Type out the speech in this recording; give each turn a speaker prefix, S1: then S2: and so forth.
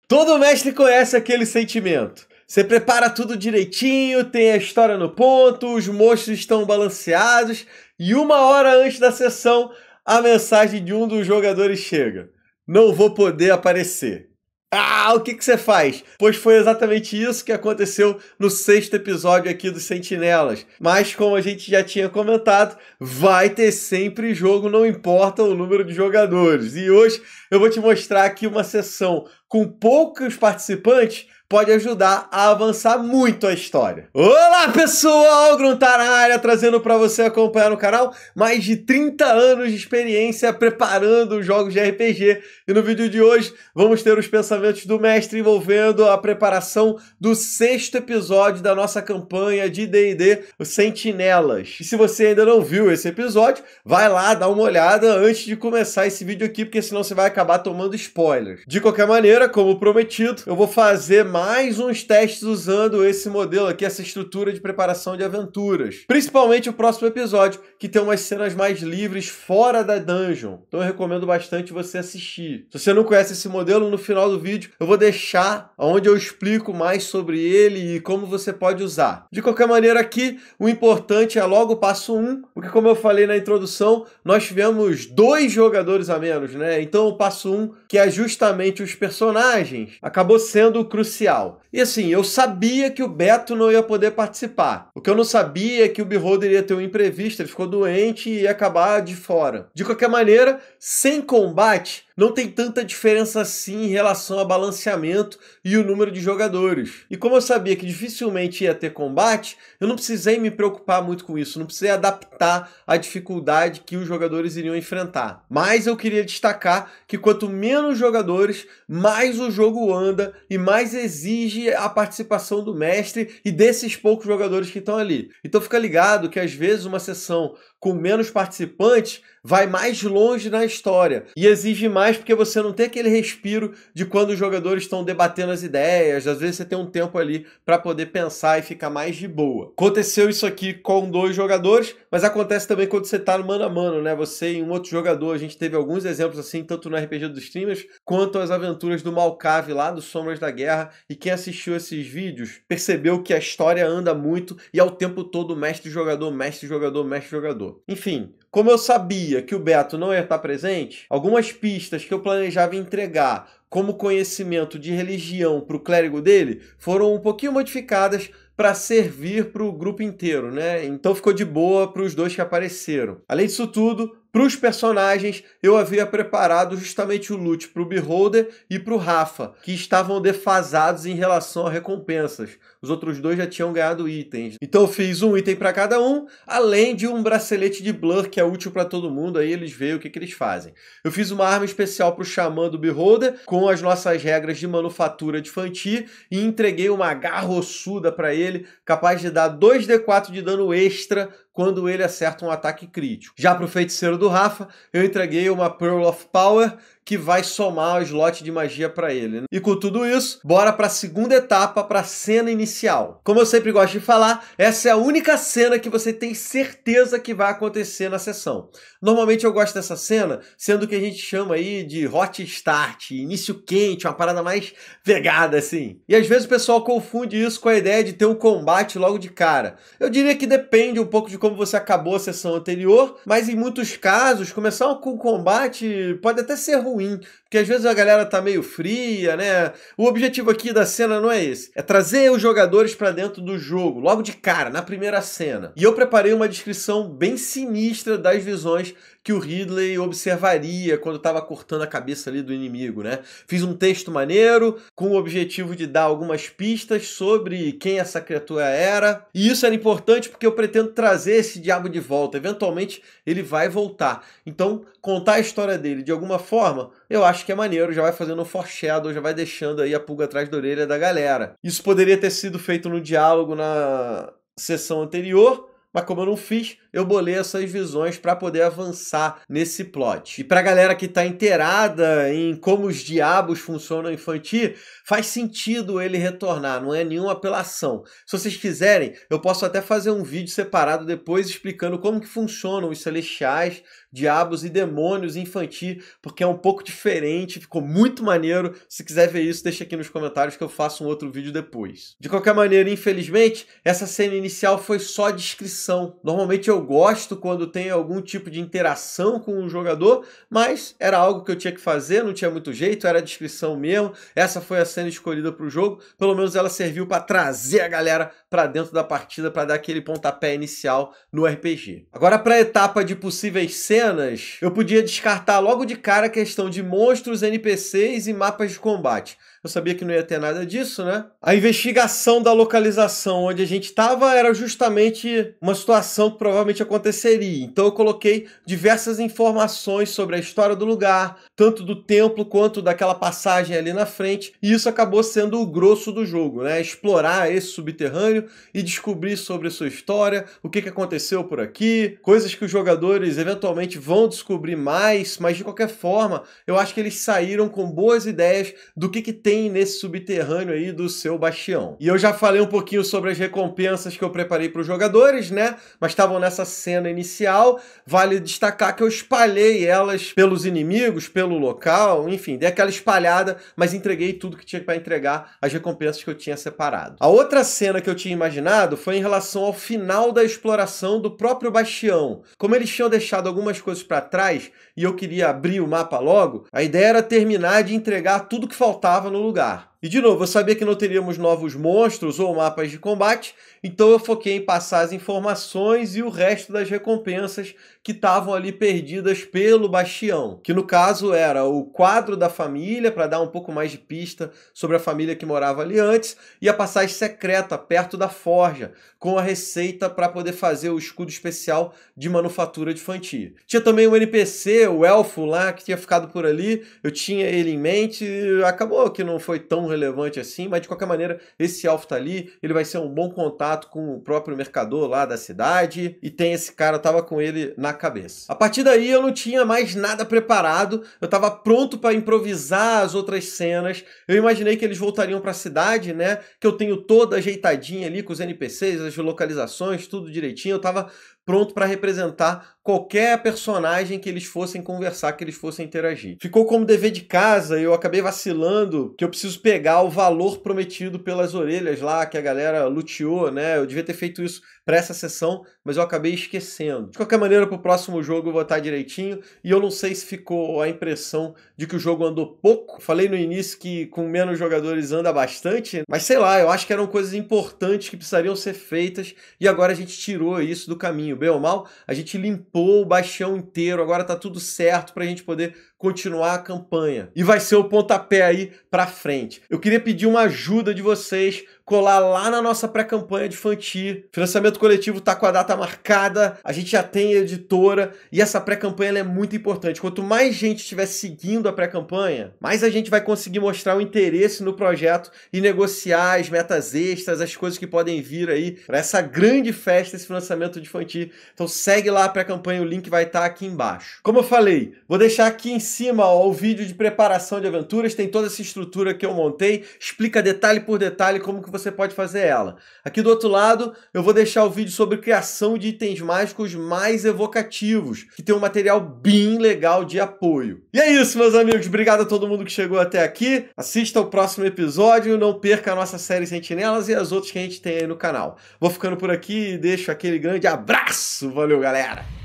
S1: Todo mestre conhece aquele sentimento. Você prepara tudo direitinho, tem a história no ponto, os monstros estão balanceados e 1 hora antes da sessão, a mensagem de um dos jogadores chega. Não vou poder aparecer. Ah, o que você faz? Pois foi exatamente isso que aconteceu no 6º episódio aqui dos Sentinelas. Mas como a gente já tinha comentado, vai ter sempre jogo, não importa o número de jogadores. E hoje eu vou te mostrar aqui uma sessão com poucos participantes, pode ajudar a avançar muito a história. Olá pessoal, Grun tá na área, trazendo para você acompanhar no canal mais de 30 anos de experiência preparando jogos de RPG. E no vídeo de hoje vamos ter os pensamentos do mestre envolvendo a preparação do 6º episódio da nossa campanha de D&D, os Sentinelas. E se você ainda não viu esse episódio, vai lá dar uma olhada antes de começar esse vídeo aqui, porque senão você vai acabar tomando spoilers. De qualquer maneira, como prometido, eu vou fazer mais uns testes usando esse modelo aqui, essa estrutura de preparação de aventuras. Principalmente o próximo episódio, que tem umas cenas mais livres fora da dungeon. Então eu recomendo bastante você assistir. Se você não conhece esse modelo, no final do vídeo eu vou deixar onde eu explico mais sobre ele e como você pode usar. De qualquer maneira aqui, o importante é logo o passo 1, porque como eu falei na introdução, nós tivemos 2 jogadores a menos, né? Então o passo 1, que é justamente os personagens, acabou sendo crucial. E assim, eu sabia que o Beto não ia poder participar. O que eu não sabia é que o Beholder ia ter um imprevisto, ele ficou doente e ia acabar de fora. De qualquer maneira, sem combate, não tem tanta diferença assim em relação ao balanceamento e o número de jogadores. E como eu sabia que dificilmente ia ter combate, eu não precisei me preocupar muito com isso, não precisei adaptar a dificuldade que os jogadores iriam enfrentar. Mas eu queria destacar que quanto menos jogadores, mais o jogo anda e mais exige a participação do mestre e desses poucos jogadores que estão ali. Então fica ligado que às vezes uma sessão com menos participantes vai mais longe na história e exige mais porque você não tem aquele respiro de quando os jogadores estão debatendo as ideias, às vezes você tem um tempo ali para poder pensar e ficar mais de boa. Aconteceu isso aqui com 2 jogadores, mas acontece também quando você tá no mano a mano, né? Você e um outro jogador, a gente teve alguns exemplos assim, tanto no RPG dos Streamers, quanto as aventuras do Malcave lá do Sombras da Guerra, e quem assistiu esses vídeos percebeu que a história anda muito e ao tempo todo mestre-jogador, mestre-jogador, mestre-jogador. Enfim, como eu sabia que o Beto não ia estar presente, algumas pistas que eu planejava entregar como conhecimento de religião para o clérigo dele foram um pouquinho modificadas para servir para o grupo inteiro, né? Então ficou de boa para os 2 que apareceram. Além disso tudo, para os personagens, eu havia preparado justamente o loot para o Beholder e para o Rafa, que estavam defasados em relação a recompensas. Os outros 2 já tinham ganhado itens. Então eu fiz um item para cada um, além de um bracelete de Blur, que é útil para todo mundo, aí eles veem o que eles fazem. Eu fiz uma arma especial para o Xamã do Beholder, com as nossas regras de manufatura de Fanti, e entreguei uma garra ossuda para ele, capaz de dar 2d4 de dano extra quando ele acerta um ataque crítico. Já para o feiticeiro do Rafa, eu entreguei uma Pearl of Power, que vai somar o slot de magia para ele. E com tudo isso, bora para a segunda etapa, para a cena inicial. Como eu sempre gosto de falar, essa é a única cena que você tem certeza que vai acontecer na sessão. Normalmente eu gosto dessa cena, sendo o que a gente chama aí de hot start, início quente, uma parada mais pegada assim. E às vezes o pessoal confunde isso com a ideia de ter um combate logo de cara. Eu diria que depende um pouco de como você acabou a sessão anterior, mas em muitos casos, começar com combate pode até ser ruim, porque às vezes a galera tá meio fria, né? O objetivo aqui da cena não é esse. É trazer os jogadores pra dentro do jogo, logo de cara, na primeira cena. E eu preparei uma descrição bem sinistra das visões que o Ridley observaria quando estava cortando a cabeça ali do inimigo, né? Fiz um texto maneiro, com o objetivo de dar algumas pistas sobre quem essa criatura era. E isso era importante porque eu pretendo trazer esse diabo de volta. Eventualmente ele vai voltar. Então, contar a história dele de alguma forma, eu acho que é maneiro. Já vai fazendo um foreshadow, já vai deixando aí a pulga atrás da orelha da galera. Isso poderia ter sido feito no diálogo na sessão anterior, mas como eu não fiz, eu bolei essas visões para poder avançar nesse plot. E para a galera que está inteirada em como os diabos funcionam em Fanti, faz sentido ele retornar, não é nenhuma apelação. Se vocês quiserem, eu posso até fazer um vídeo separado depois explicando como que funcionam os celestiais, Diabos e Demônios infantil, porque é um pouco diferente, ficou muito maneiro. Se quiser ver isso, deixa aqui nos comentários que eu faço um outro vídeo depois. De qualquer maneira, infelizmente, essa cena inicial foi só descrição. Normalmente eu gosto quando tem algum tipo de interação com o jogador, mas era algo que eu tinha que fazer, não tinha muito jeito, era descrição mesmo. Essa foi a cena escolhida para o jogo, pelo menos ela serviu para trazer a galera para dentro da partida, para dar aquele pontapé inicial no RPG. Agora, para a etapa de possíveis cenas, eu podia descartar logo de cara a questão de monstros, NPCs e mapas de combate. Eu sabia que não ia ter nada disso, né? A investigação da localização onde a gente estava era justamente uma situação que provavelmente aconteceria. Então eu coloquei diversas informações sobre a história do lugar, tanto do templo quanto daquela passagem ali na frente, e isso acabou sendo o grosso do jogo, né? Explorar esse subterrâneo e descobrir sobre a sua história, o que aconteceu por aqui, coisas que os jogadores eventualmente vão descobrir mais, mas de qualquer forma, eu acho que eles saíram com boas ideias do que tem nesse subterrâneo aí do seu bastião. E eu já falei um pouquinho sobre as recompensas que eu preparei para os jogadores, né? Mas estavam nessa cena inicial. Vale destacar que eu espalhei elas pelos inimigos, pelo local, enfim, dei aquela espalhada, mas entreguei tudo que tinha para entregar, as recompensas que eu tinha separado. A outra cena que eu tinha imaginado foi em relação ao final da exploração do próprio bastião. Como eles tinham deixado algumas coisas para trás e eu queria abrir o mapa logo, a ideia era terminar de entregar tudo que faltava no lugar. E de novo, eu sabia que não teríamos novos monstros ou mapas de combate, então eu foquei em passar as informações e o resto das recompensas que estavam ali perdidas pelo bastião, que no caso era o quadro da família, para dar um pouco mais de pista sobre a família que morava ali antes, e a passagem secreta perto da forja, com a receita para poder fazer o escudo especial de manufatura de Fanti. Tinha também um NPC, o elfo lá, que tinha ficado por ali, eu tinha ele em mente, acabou que não foi tão relevante assim, mas de qualquer maneira, esse elfo tá ali, ele vai ser um bom contato com o próprio mercador lá da cidade, e tem esse cara, eu tava com ele na cabeça. A partir daí eu não tinha mais nada preparado, eu tava pronto para improvisar as outras cenas, eu imaginei que eles voltariam para a cidade, né, que eu tenho toda ajeitadinha ali com os NPCs, as localizações, tudo direitinho, eu tava pronto para representar qualquer personagem que eles fossem conversar, que eles fossem interagir. Ficou como dever de casa, eu acabei vacilando, que eu preciso pegar o valor prometido pelas orelhas lá, que a galera luteou, né? Eu devia ter feito isso para essa sessão, mas eu acabei esquecendo. De qualquer maneira, para o próximo jogo eu vou estar direitinho, e eu não sei se ficou a impressão de que o jogo andou pouco. Falei no início que com menos jogadores anda bastante, mas sei lá, eu acho que eram coisas importantes que precisariam ser feitas, e agora a gente tirou isso do caminho. Bem ou mal, a gente limpou o bastião inteiro, agora tá tudo certo pra gente poder continuar a campanha. E vai ser o pontapé aí pra frente. Eu queria pedir uma ajuda de vocês, colar lá na nossa pré-campanha de Fanti. Financiamento coletivo tá com a data marcada, a gente já tem editora, e essa pré-campanha é muito importante. Quanto mais gente estiver seguindo a pré-campanha, mais a gente vai conseguir mostrar o interesse no projeto e negociar as metas extras, as coisas que podem vir aí para essa grande festa, esse financiamento de Fanti. Então segue lá a pré-campanha, o link vai estar aqui embaixo. Como eu falei, vou deixar aqui em cima ó, o vídeo de preparação de aventuras, tem toda essa estrutura que eu montei, explica detalhe por detalhe como que você pode fazer ela. Aqui do outro lado, eu vou deixar o vídeo sobre criação de itens mágicos mais evocativos, que tem um material bem legal de apoio. E é isso, meus amigos, obrigado a todo mundo que chegou até aqui, assista o próximo episódio, não perca a nossa série Sentinelas e as outras que a gente tem aí no canal. Vou ficando por aqui e deixo aquele grande abraço, valeu galera!